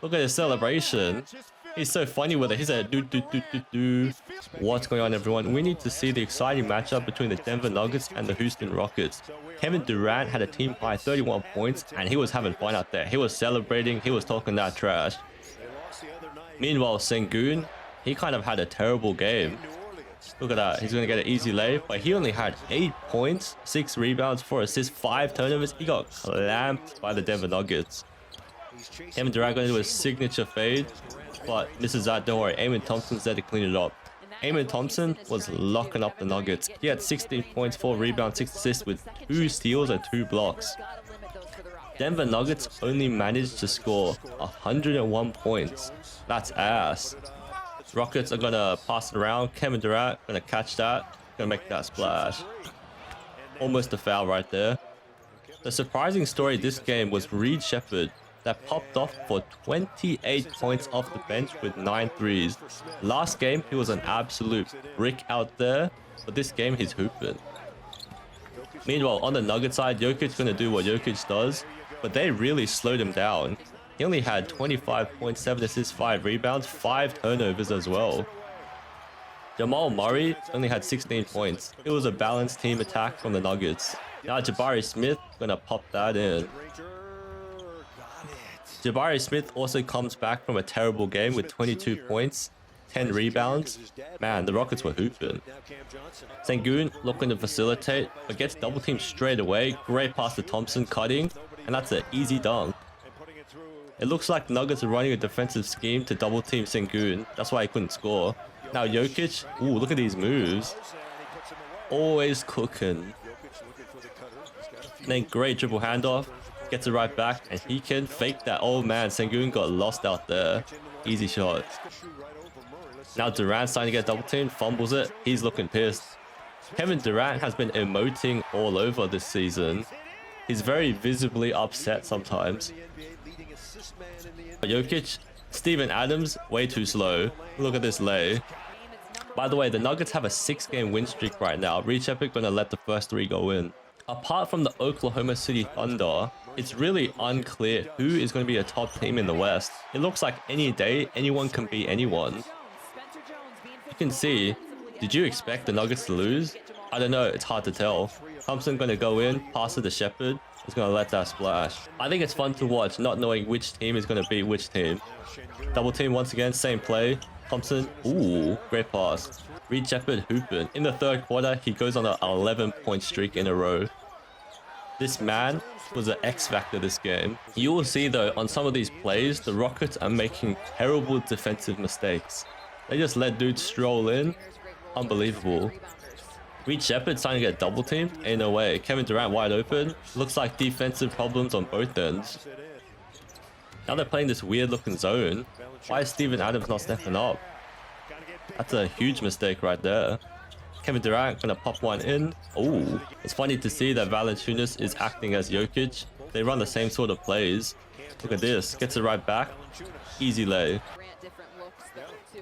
Look at his celebration. He's so funny with it. He's a do do do do do. What's going on, everyone? We need to see the exciting matchup between the Denver Nuggets and the Houston Rockets. Kevin Durant had a team high 31 points, and he was having fun out there. He was celebrating. He was talking that trash. Meanwhile, Sengun, he kind of had a terrible game. Look at that. He's going to get an easy lay, but he only had 8 points, 6 rebounds, 4 assists, 5 turnovers. He got clamped by the Denver Nuggets. Kevin Durant going to do a signature fade, but misses that. Don't worry, Amen Thompson's there to clean it up. Amen Thompson was locking up the Nuggets. He had 16 points, 4 rebounds, 6 assists with 2 steals and 2 blocks. Denver Nuggets only managed to score 101 points. That's ass. Rockets are gonna pass it around. Kevin Durant gonna catch that, gonna make that splash. Almost a foul right there. The surprising story this game was Reed Sheppard that popped off for 28 points off the bench with 9 threes. Last game he was an absolute brick out there, but this game he's hooping. Meanwhile, on the Nugget side, Jokic's gonna do what Jokic does, but they really slowed him down. He only had 25.7 assists, 5 rebounds, 5 turnovers as well. Jamal Murray only had 16 points. It was a balanced team attack from the Nuggets. Now Jabari Smith gonna pop that in. Jabari Smith also comes back from a terrible game with 22 points, 10 rebounds. Man, the Rockets were hooping. Sengun looking to facilitate, but gets double teamed straight away. Great pass to Thompson, cutting, and that's an easy dunk. It looks like Nuggets are running a defensive scheme to double team Sengun. That's why he couldn't score. Now Jokic, ooh, look at these moves. Always cooking. And then great dribble handoff. Gets it right back, and he can fake that. Oh man, Sengun got lost out there. Easy shot. Now Durant starting to get double teamed, fumbles it. He's looking pissed. Kevin Durant has been emoting all over this season. He's very visibly upset sometimes. Jokic, Steven Adams, way too slow. Look at this lay. By the way, the Nuggets have a 6-game win streak right now. Reed Sheppard gonna let the first 3 go in. Apart from the Oklahoma City Thunder, it's really unclear who is going to be a top team in the West. It looks like any day, anyone can beat anyone. You can see, did you expect the Nuggets to lose? I don't know, it's hard to tell. Thompson going to go in, pass it to Sheppard. He's going to let that splash. I think it's fun to watch, not knowing which team is going to beat which team. Double team once again, same play. Thompson, ooh, great pass. Reed Sheppard hooping. In the 3rd quarter, he goes on an 11-point streak in a row. This man was an X factor this game. You will see though, on some of these plays, the Rockets are making terrible defensive mistakes. They just let dudes stroll in. Unbelievable. Reed Sheppard starting to get double teamed. Ain't no way. Kevin Durant wide open. Looks like defensive problems on both ends. Now they're playing this weird looking zone. Why is Steven Adams not stepping up? That's a huge mistake right there. Kevin Durant gonna pop one in. Oh, it's funny to see that Valanciunas is acting as Jokic. They run the same sort of plays. Look at this. Gets it right back. Easy lay.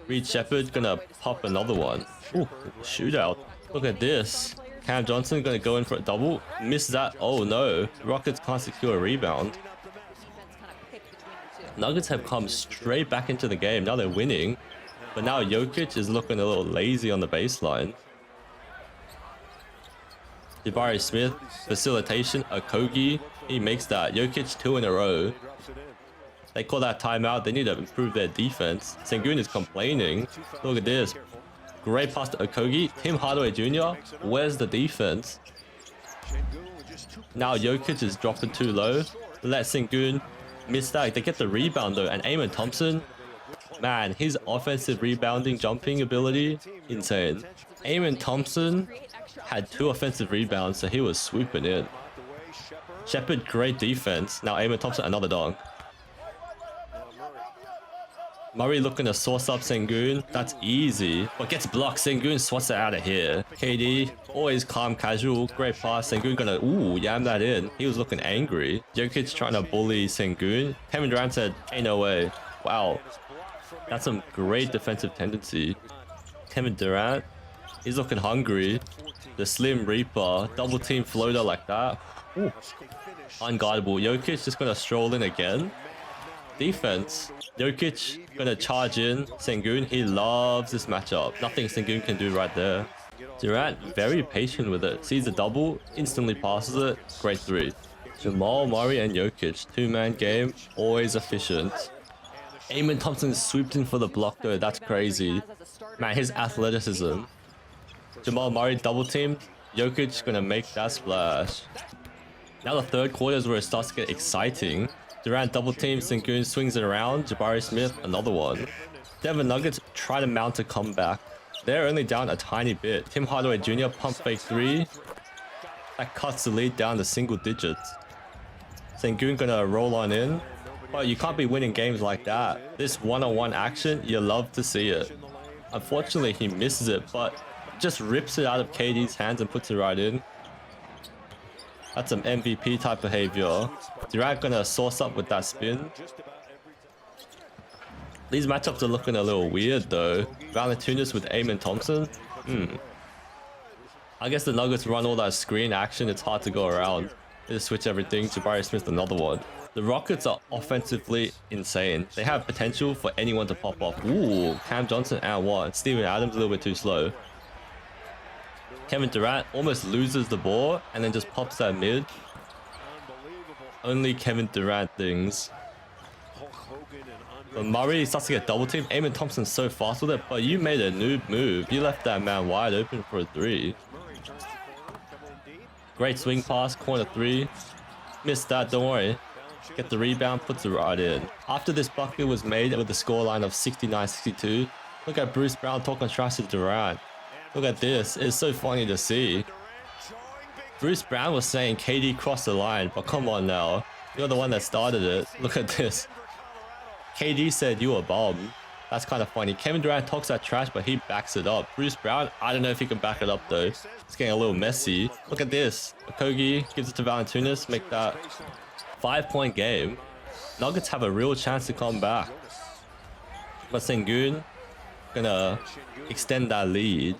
Reed Sheppard gonna pop another one. Ooh, shootout. Look at this. Cam Johnson gonna go in for a double. Miss that. Oh no. Rockets can't secure a rebound. Nuggets have come straight back into the game. Now they're winning. But now Jokic is looking a little lazy on the baseline. Jabari Smith, facilitation, Okogie. He makes that. Jokic 2 in a row. They call that timeout. They need to improve their defense. Sengun is complaining. Look at this. Great pass to Okogie. Tim Hardaway Jr. Where's the defense? Now Jokic is dropping too low. Let Sengun miss that. They get the rebound though. And Amen Thompson, man, his offensive rebounding jumping ability, insane. Amen Thompson had 2 offensive rebounds, so he was swooping in. Sheppard, great defense. Now Amen Thompson, another dunk. Murray looking to source up Sengun. That's easy, but gets blocked. Sengun swats it out of here. KD, always calm, casual. Great pass. Sengun gonna, ooh, yam that in. He was looking angry. Jokic trying to bully Sengun. Kevin Durant said, ain't no way. Wow. That's some great defensive tendency. Kevin Durant, he's looking hungry. The Slim Reaper, double team floater like that. Ooh. Unguardable. Jokic just gonna stroll in again. defense. Jokic gonna charge in. Sengun, he loves this matchup. Nothing Sengun can do right there. Durant, very patient with it. Sees the double, instantly passes it. Great three. Jamal, Murray, and Jokic. Two-man game, always efficient. Amen Thompson swooped in for the block though. That's crazy. Man, his athleticism. Jamal Murray double teamed. Jokic gonna make that splash. Now the third quarter is where it starts to get exciting. Durant double teams, Sengun swings it around. Jabari Smith, another one. Denver Nuggets try to mount a comeback. They're only down a tiny bit. Tim Hardaway Jr. pump fake three. That cuts the lead down to single digits. Sengun gonna roll on in. But you can't be winning games like that. This one-on-one action, you love to see it. Unfortunately, he misses it, but just rips it out of KD's hands and puts it right in. That's some MVP type behavior. Durant gonna source up with that spin. These matchups are looking a little weird though. Valanciunas with Amen Thompson. I guess the Nuggets run all that screen action. It's hard to go around. They just switch everything. Jabari Smith, another one. The Rockets are offensively insane. They have potential for anyone to pop off. Ooh, Cam Johnson and one. Steven Adams a little bit too slow. Kevin Durant almost loses the ball and then just pops that mid. Only Kevin Durant things. But Murray starts to get double teamed. Amen Thompson's so fast with it, but you made a noob move. You left that man wide open for a three. Great swing pass, corner three. Missed that, don't worry. Get the rebound, puts it right in. After this bucket was made with the scoreline of 69-62, look at Bruce Brown talking trash to Durant. Look at this, it's so funny to see. Bruce Brown was saying KD crossed the line, but come on now. You're the one that started it. Look at this. KD said you a bum. That's kind of funny. Kevin Durant talks that trash, but he backs it up. Bruce Brown, I don't know if he can back it up though. It's getting a little messy. Look at this. Okogie gives it to Valanciunas, make that 5-point game. Nuggets have a real chance to come back. But Sengun gonna extend that lead.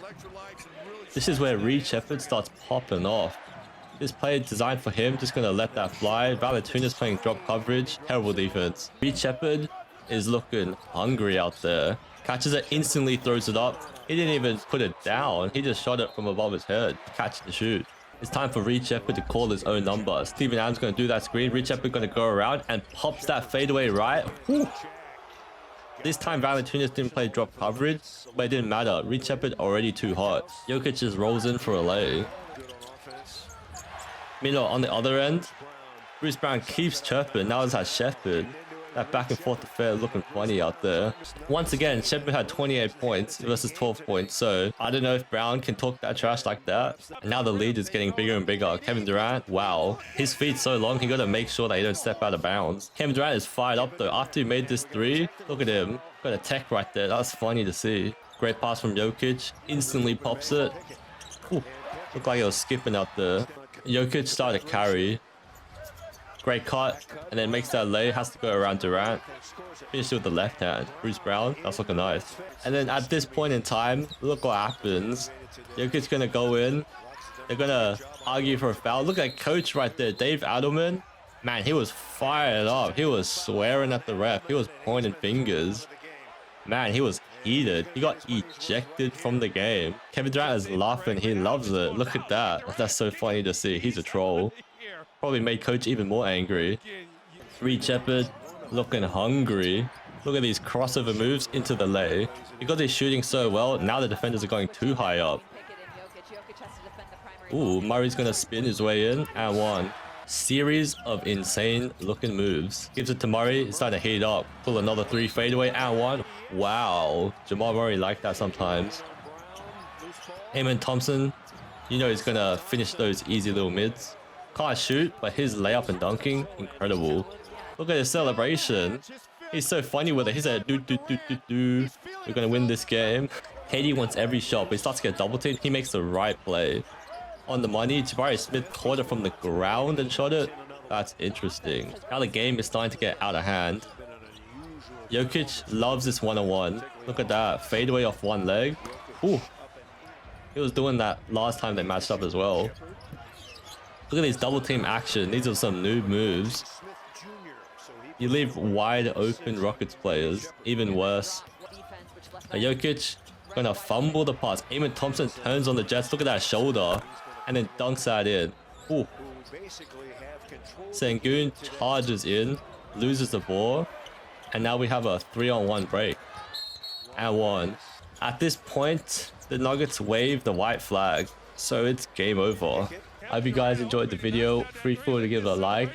This is where Reed Sheppard starts popping off. This play designed for him, just gonna let that fly. Valanciunas playing drop coverage, terrible defense. Reed Sheppard is looking hungry out there. Catches it, instantly throws it up. He didn't even put it down. He just shot it from above his head. Catch and shoot. It's time for Reed Sheppard to call his own number. Steven Adams gonna do that screen. Reed Sheppard gonna go around and pops that fadeaway right. Whew. This time Valanciunas didn't play drop coverage, but it didn't matter. Reed Sheppard already too hot. Jokic just rolls in for a lay. Meanwhile, on the other end, Bruce Brown keeps chirping. Now it's at Sheppard. That back and forth affair looking funny out there. Once again, Sheppard had 28 points versus 12 points. So I don't know if Brown can talk that trash like that. And now the lead is getting bigger and bigger. Kevin Durant, wow. His feet's so long, he got to make sure that he don't step out of bounds. Kevin Durant is fired up though. After he made this three, look at him. Got a tech right there. That's funny to see. Great pass from Jokic. Instantly pops it. Ooh, looked like he was skipping out there. Jokic started to carry. Great cut, and then makes that lay, has to go around Durant. Finish it with the left hand. Bruce Brown, that's looking nice. And then at this point in time, look what happens. Jokic's gonna go in. They're gonna argue for a foul. Look at coach right there, Dave Adelman. Man, he was fired up. He was swearing at the ref. He was pointing fingers. Man, he was heated. He got ejected from the game. Kevin Durant is laughing. He loves it. Look at that. That's so funny to see. He's a troll. Probably made coach even more angry. Reed Sheppard looking hungry. Look at these crossover moves into the lay. Because he's shooting so well, now the defenders are going too high up. Ooh, Murray's gonna spin his way in and one. Series of insane looking moves. Gives it to Murray, he's starting to heat up. Pull another three, fadeaway and one. Wow, Jamal Murray like that sometimes. Amen Thompson, you know he's gonna finish those easy little mids. Can't shoot, but his layup and dunking, incredible. Look at his celebration. He's so funny with it. He's like, do. We're gonna win this game. KD wants every shot, but he starts to get double teamed. He makes the right play. On the money, Jabari Smith caught it from the ground and shot it. That's interesting. Now the game is starting to get out of hand. Jokic loves this one-on-one. Look at that. Fadeaway off one leg. Ooh. He was doing that last time they matched up as well. Look at this double team action. These are some noob moves. You leave wide open Rockets players. Even worse. Jokic gonna fumble the pass. Eamon Thompson turns on the Jets. Look at that shoulder. And then dunks that in. Ooh. Sengun charges in. Loses the ball. And now we have a 3-on-1 break. And one. At this point, the Nuggets wave the white flag. So it's game over. I hope you guys enjoyed the video. Feel free to give it a like.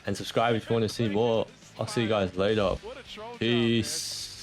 And subscribe if you want to see more. I'll see you guys later. Peace.